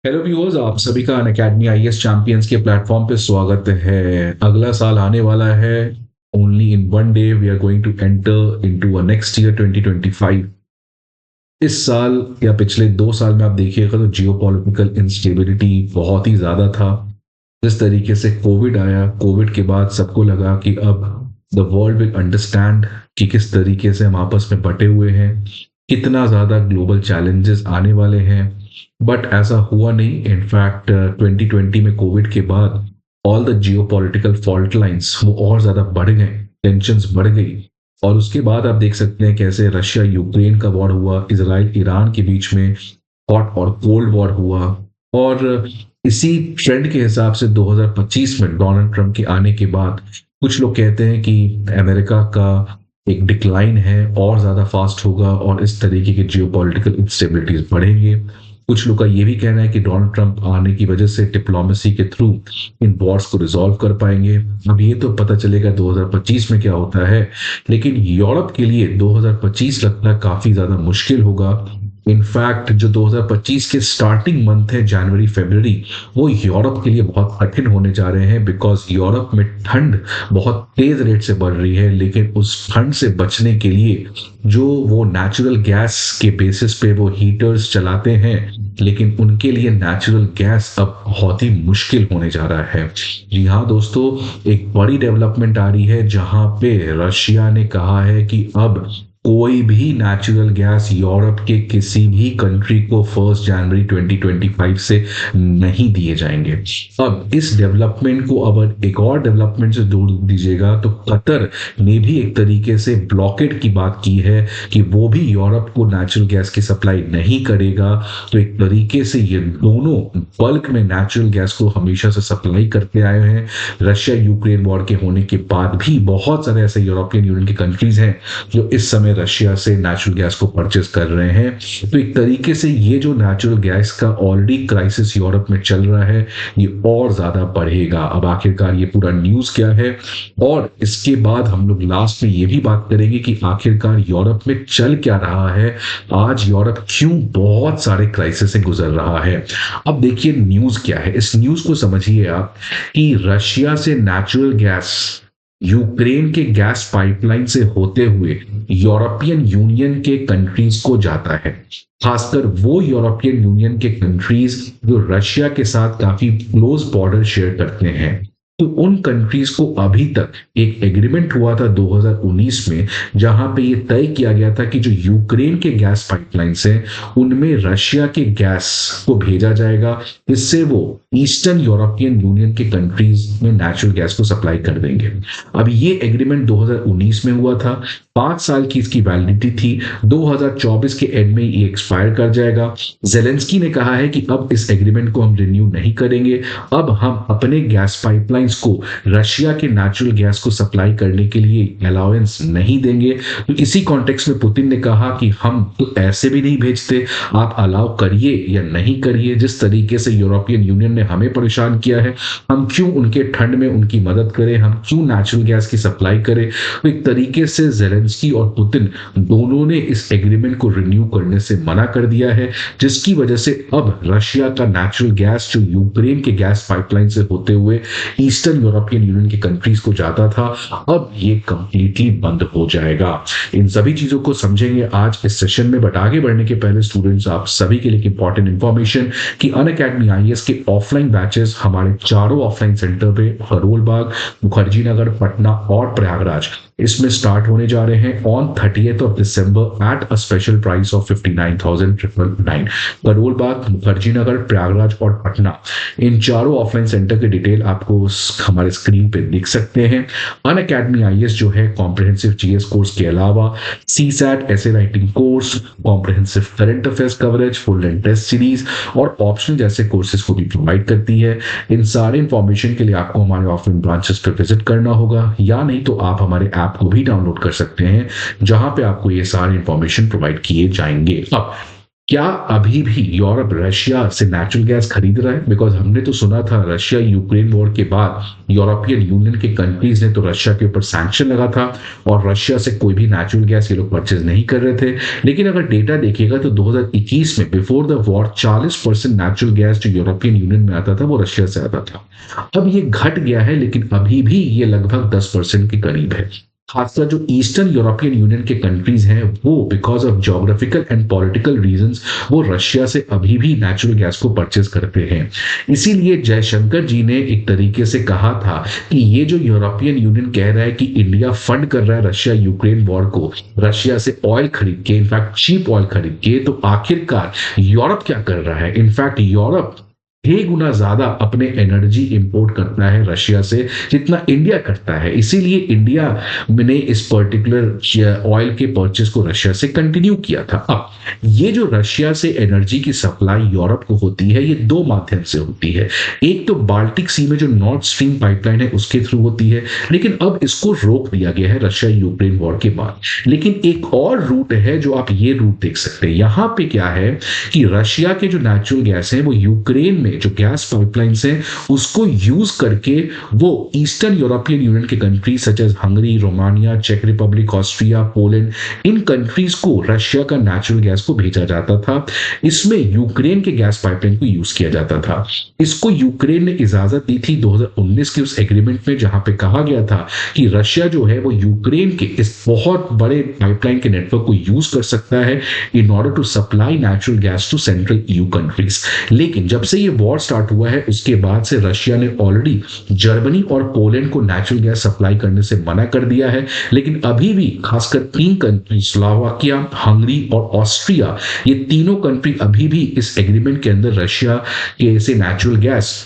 Hello viewers, आप सभी का अनअकैडमी आईएएस चैंपियंस के प्लेटफॉर्म पे स्वागत है। अगला साल आने वाला है। Only in one day we are going to enter into a next year 2025। इस साल या पिछले 2 साल में आप देखिएगा तो जियोपॉलिटिकल इंस्टेबिलिटी बहुत ही ज्यादा था। जिस तरीके से कोविड आया, कोविड के बाद सबको लगा कि अब द वर्ल्ड विल अंडरस्टैंड कि किस तरीके से हम आपस में बटे हुए हैं, कितना ज्यादा ग्लोबल चैलेंजेस आने वाले हैं। बट ऐसा हुआ नहीं। इनफैक्ट 2020 में कोविड के बाद all the geopolitical fault lines वो और ज्यादा बढ़ गए, टेंशंस बढ़ गई। और उसके बाद आप देख सकते हैं कैसे रशिया यूक्रेन का वॉर हुआ, इजराइल ईरान के बीच में हॉट और कोल्ड वॉर हुआ। और इसी ट्रेंड के हिसाब से 2025 में डोनाल्ड ट्रंप के आने के बाद कुछ लोग कहते हैं कि अमेरिका का एक डिक्लाइन है, और ज्यादा फास्ट होगा और इस तरीके के जियोपॉलिटिकल इंस्टेबिलिटीज बढ़ेंगे। कुछ लोग का ये भी कहना है कि डोनाल्ड ट्रंप आने की वजह से डिप्लोमेसी के थ्रू इन वॉर्स को रिजॉल्व कर पाएंगे। अब ये तो पता चलेगा 2025 में क्या होता है। लेकिन यूरोप के लिए 2025 लगता है काफी ज्यादा मुश्किल होगा। इनफैक्ट जो 2025 के स्टार्टिंग मंथ है, जनवरी फरवरी, वो यूरोप के लिए बहुत कठिन होने जा रहे हैं। बिकॉज यूरोप में ठंड बहुत तेज रेट से बढ़ रही है, लेकिन उस ठंड से बचने के लिए जो वो नेचुरल गैस के बेसिस पे वो हीटर्स चलाते हैं, लेकिन उनके लिए नेचुरल गैस अब बहुत ही मुश्किल होने जा रहा है। जी हाँ दोस्तों, एक बड़ी डेवलपमेंट आ रही है जहां पे रशिया ने कहा है कि अब कोई भी नेचुरल गैस यूरोप के किसी भी कंट्री को 1 जनवरी 2025 से नहीं दिए जाएंगे। अब इस डेवलपमेंट को अब एक और डेवलपमेंट से जोड़ दीजिएगा तो कतर ने भी एक तरीके से ब्लॉकेड की बात की है कि वो भी यूरोप को नेचुरल गैस की सप्लाई नहीं करेगा। तो एक तरीके से ये दोनों बल्क में नेचुरल गैस को हमेशा से सप्लाई करते आए हैं। रशिया यूक्रेन वॉर के होने के बाद भी बहुत सारे ऐसे यूरोपियन यूनियन के कंट्रीज हैं जो इस समय रशिया से नेचुरल गैस को परचेस कर रहे हैं। तो एक तरीके से ये जो नेचुरल गैस का ऑलरेडी क्राइसिस यूरोप में चल रहा है, ये और ज्यादा बढ़ेगा। अब आखिरकार ये पूरा न्यूज क्या है, और इसके बाद हम लोग लास्ट में ये भी बात करेंगे कि आखिरकार यूरोप में चल क्या रहा है, आज यूरोप क्यों बहुत सारे क्राइसिस से गुजर रहा है। अब देखिए न्यूज क्या है, इस न्यूज को समझिए आप कि रशिया से नेचुरल गैस यूक्रेन के गैस पाइपलाइन से होते हुए यूरोपियन यूनियन के कंट्रीज को जाता है। खासकर वो यूरोपियन यूनियन के कंट्रीज जो रशिया के साथ काफी क्लोज बॉर्डर शेयर करते हैं। तो उन कंट्रीज को अभी तक एक एग्रीमेंट हुआ था 2019 में, जहां पे ये तय किया गया था कि जो यूक्रेन के गैस पाइपलाइंस हैं उनमें रशिया के गैस को भेजा जाएगा, इससे वो ईस्टर्न यूरोपियन यूनियन के कंट्रीज में नेचुरल गैस को सप्लाई कर देंगे। अब ये एग्रीमेंट 2019 में हुआ था, 5 साल की इसकी वैलिडिटी थी। 2024 के एंड में ये एक्सपायर कर जाएगा। जेलेंस्की ने कहा है कि अब इस एग्रीमेंट को हम रिन्यू नहीं करेंगे, अब हम अपने गैस पाइपलाइंस को रशिया के नेचुरल गैस को सप्लाई करने के लिए अलाउंस नहीं देंगे। तो इसी कॉन्टेक्स्ट में पुतिन ने कहा कि हम तो ऐसे भी नहीं भेजते, आप अलाउ करिए या नहीं करिए। जिस तरीके से यूरोपियन यूनियन ने हमें परेशान किया है, हम क्यों उनके ठंड में उनकी मदद करें, हम क्यों नेचुरल गैस की सप्लाई करें। तो एक तरीके से जेलेंस्की और पुतिन दोनों ने इस एग्रीमेंट को रिन्यू करने से मना कर दिया है, जिसकी वजह से अब रशिया का नेचुरल गैस जो यूक्रेन के गैस पाइपलाइन से होते हुए ईस्टर्न यूरोपियन यूनियन के कंट्रीज को जाता था, अब ये कंप्लीटली बंद हो जाएगा। इन सभी चीजों को समझेंगे आज इस सेशन में। बट आगे बढ़ने के पहले स्टूडेंट्स, आप सभी के लिए इंपॉर्टेंट इंफॉर्मेशन कि अनअकैडमी आईएएस के ऑफलाइन बैचेस हमारे चारों ऑफलाइन सेंटर पे करोल बाग, मुखर्जी नगर, पटना और प्रयागराज इसमें स्टार्ट होने जा रहे हैं on 30th of December at a special price of 59,999। Karol Bagh, Mukherjee Nagar, Prayagraj और पटना, इन चारों ऑफलाइन सेंटर के डिटेल आपको हमारे स्क्रीन पे दिख सकते हैं। अनअकैडमी आईएएस जो है कॉम्प्रिहेंसिव जीएस कोर्स के अलावा सीसैट, ऐसे writing course, comprehensive current affairs coverage, full and test series और ऑप्शनल जैसे कोर्सेज को भी प्रोवाइड करती है। इन सारे इंफॉर्मेशन के लिए आपको हमारे ऑफलाइन ब्रांचेस पे विजिट करना होगा, या नहीं तो आप हमारे ऐप को भी डाउनलोड कर सकते हैं, जहां पे आपको ये सारे इंफॉर्मेशन प्रोवाइड किए जाएंगे। अब क्या अभी भी यूरोप रशिया से नेचुरल गैस खरीद रहा है? बिकॉज हमने तो सुना था रशिया यूक्रेन वॉर के बाद यूरोपियन यूनियन के कंट्रीज ने तो रशिया के ऊपर सैंक्शन लगा था और रशिया से कोई भी नेचुरल गैस ये लोग परचेज नहीं कर रहे थे। लेकिन अगर डेटा देखिएगा तो 2021 में before the war 40% natural gas जो यूरोपियन यूनियन में आता था वो रशिया से आता था। अब ये घट गया है, लेकिन अभी भी ये लगभग 10% के करीब है। खासकर जो ईस्टर्न यूरोपियन यूनियन के कंट्रीज हैं वो because of geographical and political reasons वो रशिया से अभी भी नेचुरल गैस को परचेज करते हैं। इसीलिए जयशंकर जी ने एक तरीके से कहा था कि ये जो यूरोपियन यूनियन कह रहा है कि इंडिया फंड कर रहा है रशिया यूक्रेन वॉर को रशिया से ऑयल खरीद के, इनफैक्ट चीप ऑयल खरीद के, तो आखिरकार यूरोप क्या कर रहा है? इनफैक्ट यूरोप 6 गुना ज्यादा अपने एनर्जी इंपोर्ट करता है रशिया से जितना इंडिया करता है। इसीलिए इंडिया ने इस पर्टिकुलर ऑयल के परचेस को रशिया से कंटिन्यू किया था। अब ये जो रशिया से एनर्जी की सप्लाई यूरोप को होती है ये दो माध्यम से होती है। एक तो बाल्टिक सी में जो नॉर्थ स्ट्रीम पाइपलाइन है उसके थ्रू होती है, लेकिन अब इसको रोक दिया गया है रशिया यूक्रेन वॉर के बाद। लेकिन एक और रूट है जो आप ये रूट देख सकते हैं। यहां पे क्या है कि रशिया के जो नेचुरल गैस है वो यूक्रेन में जो गैस पाइपलाइंस हैं उसको यूज करके वो ईस्टर्न यूरोपियन यूनियन के countries such as Hungary, Romania, चेक रिपब्लिक, ऑस्ट्रिया, पोलैंड, इन कंट्रीज को रशिया का नेचुरल गैस को भेजा जाता था। इसमें यूक्रेन के गैस पाइपलाइन को यूज किया जाता था। इसको यूक्रेन ने इजाजत दी थी 2019 के उस एग्रीमेंट में जहां पे कहा गया था कि रशिया जो है वो यूक्रेन के इस बहुत बड़े पाइपलाइन के नेटवर्क को यूज कर सकता है in order to supply natural gas to central EU countries. लेकिन जब से ये वॉर स्टार्ट हुआ है उसके बाद से रशिया ने ऑलरेडी जर्मनी और पोलैंड को नेचुरल गैस सप्लाई करने से मना कर दिया है। लेकिन अभी भी खासकर 3 कंट्री स्लोवाकिया, हंगरी और ऑस्ट्रिया, ये तीनों कंट्री अभी भी इस एग्रीमेंट के अंदर रशिया के से नेचुरल गैस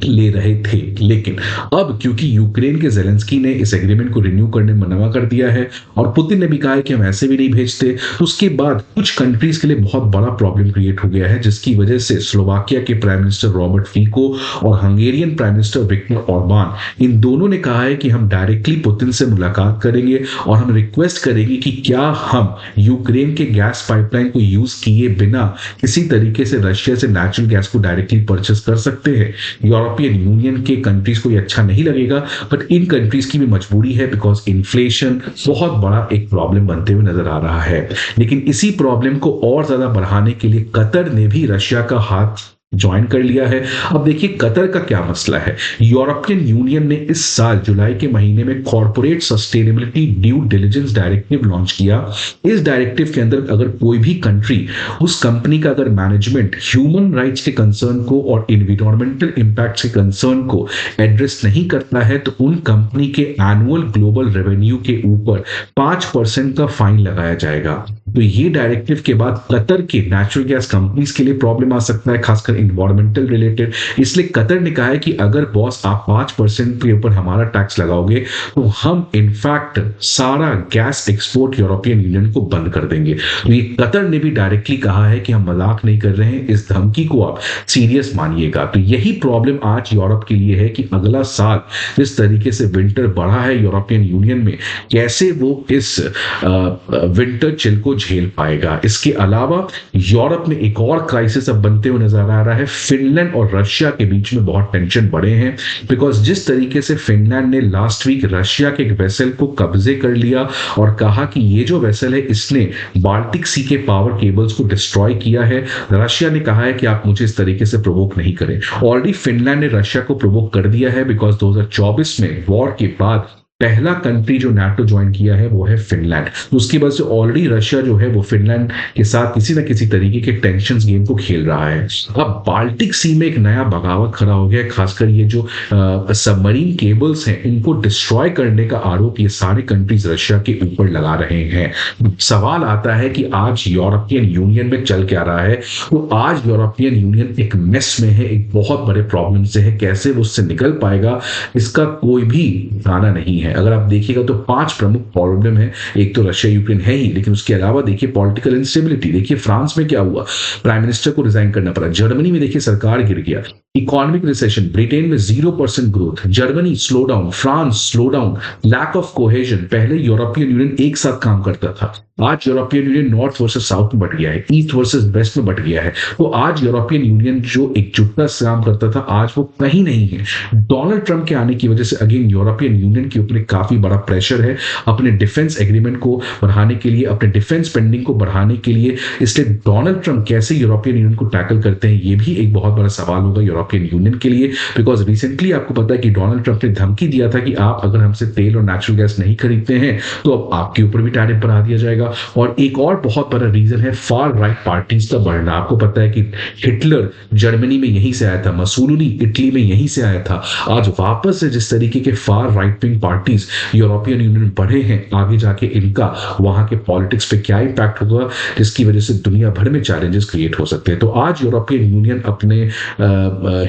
ले रहे थे। लेकिन अब क्योंकि यूक्रेन के जेलेंस्की ने इस एग्रीमेंट को रिन्यू करने में मना कर दिया है और पुतिन ने भी कहा है कि हम ऐसे भी नहीं भेजते, तो उसके बाद कुछ कंट्रीज के लिए बहुत बड़ा प्रॉब्लम क्रिएट हो गया है, जिसकी वजह से स्लोवाकिया के प्राइम मिनिस्टर रॉबर्ट फीको और Hungarian prime minister Viktor Orban, इन दोनों ने कहा है कि हम डायरेक्टली पुतिन से मुलाकात करेंगे और हम रिक्वेस्ट करेंगे कि क्या हम यूक्रेन के गैस पाइपलाइन को यूज किए बिना किसी तरीके से रशिया से नेचुरल गैस को डायरेक्टली परचेस कर सकते हैं। यूरोपियन यूनियन के कंट्रीज को ये अच्छा नहीं लगेगा, बट इन कंट्रीज की भी मजबूरी है बिकॉज इन्फ्लेशन बहुत बड़ा एक प्रॉब्लम बनते हुए नजर आ रहा है। लेकिन इसी प्रॉब्लम को और ज्यादा बढ़ाने के लिए कतर ने भी रशिया का हाथ ज्वाइन कर लिया है। अब देखिए कतर का क्या मसला है। यूरोपियन यूनियन ने इस साल जुलाई के महीने में corporate sustainability due diligence directive launch किया। इस डायरेक्टिव के अंदर अगर कोई भी कंट्री उस कंपनी का अगर मैनेजमेंट ह्यूमन राइट्स के कंसर्न को और इन्वायरमेंटल इंपैक्ट के कंसर्न को एड्रेस नहीं करता है तो उन कंपनी के एनुअल ग्लोबल रेवेन्यू के ऊपर 5% का फाइन लगाया जाएगा। तो ये डायरेक्टिव के बाद कतर के नेचुरल गैस कंपनीज के लिए प्रॉब्लम आ सकता है, खासकर इन्वायरमेंटल रिलेटेड। इसलिए कतर ने कहा है कि अगर बॉस आप 5% के ऊपर हमारा टैक्स लगाओगे तो हम इनफैक्ट सारा गैस एक्सपोर्ट यूरोपियन यूनियन को बंद कर देंगे। तो ये कतर ने भी डायरेक्टली कहा है कि हम मजाक नहीं कर रहे हैं, इस धमकी को आप सीरियस मानिएगा। तो यही प्रॉब्लम आज यूरोप के लिए है कि अगला साल जिस तरीके से विंटर बढ़ा है यूरोपियन यूनियन में, कैसे वो इस विंटर चिल को झेल पाएगा। इसके अलावा यूरोप में एक और क्राइसिस अब बनते हुए नजर आ रहा है। फिनलैंड और रशिया के बीच में बहुत टेंशन बढ़े हैं बिकॉज जिस तरीके से फिनलैंड ने लास्ट वीक रशिया के एक वेसल को कब्जे कर लिया और कहा कि ये जो वेसल है इसने बाल्टिक सी के पावर केबल्स को डिस्ट्रॉय किया है, रशिया ने कहा है कि आप मुझे इस तरीके से प्रोवोक नहीं करें। ऑलरेडी फिनलैंड ने रशिया को प्रोवोक कर दिया है बिकॉज 2024 में वॉर के बाद पहला कंट्री जो नाटो ज्वाइन किया है वो है फिनलैंड। तो उसकी वजह से ऑलरेडी रशिया जो है वो फिनलैंड के साथ किसी ना किसी तरीके के टेंशन गेम को खेल रहा है। अब बाल्टिक सी में एक नया बगावत खड़ा हो गया है, खासकर ये जो सबमरीन केबल्स हैं इनको डिस्ट्रॉय करने का आरोप ये सारे कंट्रीज रशिया के ऊपर लगा रहे हैं। सवाल आता है कि आज यूरोपियन यूनियन में चल क्या रहा है। तो आज यूरोपियन यूनियन एक मेस में है, एक बहुत बड़े प्रॉब्लम से है। कैसे वो उससे निकल पाएगा इसका कोई भी गाना नहीं है। है। अगर आप देखिएगा तो 5 प्रमुख प्रॉब्लम है। एक तो रशिया यूक्रेन है ही, लेकिन उसके अलावा देखिए पॉलिटिकल इंस्टेबिलिटी, देखिए फ्रांस में क्या हुआ, प्राइम मिनिस्टर को रिजाइन करना पड़ा। जर्मनी में देखिए सरकार गिर गया। इकोनॉमिक रिसेशन, ब्रिटेन में 0% growth, Germany slow down, France slow down, lack of cohesion. पहले यूरोपियन यूनियन एक साथ काम करता था, आज European Union north versus south में बट गया है, ईस्ट वर्सेस वेस्ट में बट गया है। तो आज यूरोपियन यूनियन जो एकजुटता से काम करता था, आज वो कहीं नहीं है। डोनाल्ड ट्रंप के आने की वजह से अगेन यूरोपियन यूनियन के ऊपर काफी बड़ा प्रेशर है अपने डिफेंस एग्रीमेंट को बढ़ाने के लिए, अपने डिफेंस स्पेंडिंग को बढ़ाने के लिए। इसलिए डोनाल्ड ट्रंप कैसे यूरोपियन यूनियन को टैकल करते हैं, ये भी एक बहुत बड़ा सवाल होगा यूरोपियन यूनियन के लिए। बिकॉज रिसेंटली आपको पता है कि डोनाल्ड ट्रंप ने धमकी दिया था कि आप अगर हमसे तेल और नेचुरल गैस नहीं खरीदते हैं तो अब आपके ऊपर भी टैरिफ बढ़ा दिया जाएगा। और एक और बहुत बड़ा रीजन है फार राइट पार्टीज का बढ़ना। आपको पता है कि हिटलर जर्मनी में यहीं से आया था, मसूलनी इटली में यहीं से आया था। आज वापस से जिस तरीके के far right wing parties European union बढ़े हैं, आगे जाके इनका वहां के पॉलिटिक्स पे क्या इंपैक्ट होगा, जिसकी वजह से दुनिया भर में चैलेंजेस क्रिएट हो सकते हैं। तो आज यूरोपियन यूनियन अपने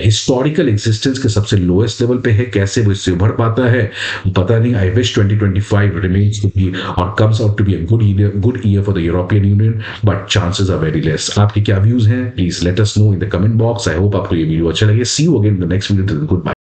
हिस्टोरिकल एग्जिस्टेंस के सबसे लोएस्ट लेवल पे है। कैसे वो इससे उभर पाता है पता नहीं। I wish 2025 remains to be or comes out to be a good year for the European Union, but chances are very less. आपके क्या व्यूज हैं, please let us know in the comment box. I hope आपको ये video अच्छा लगे। See you again in the next video. Good bye.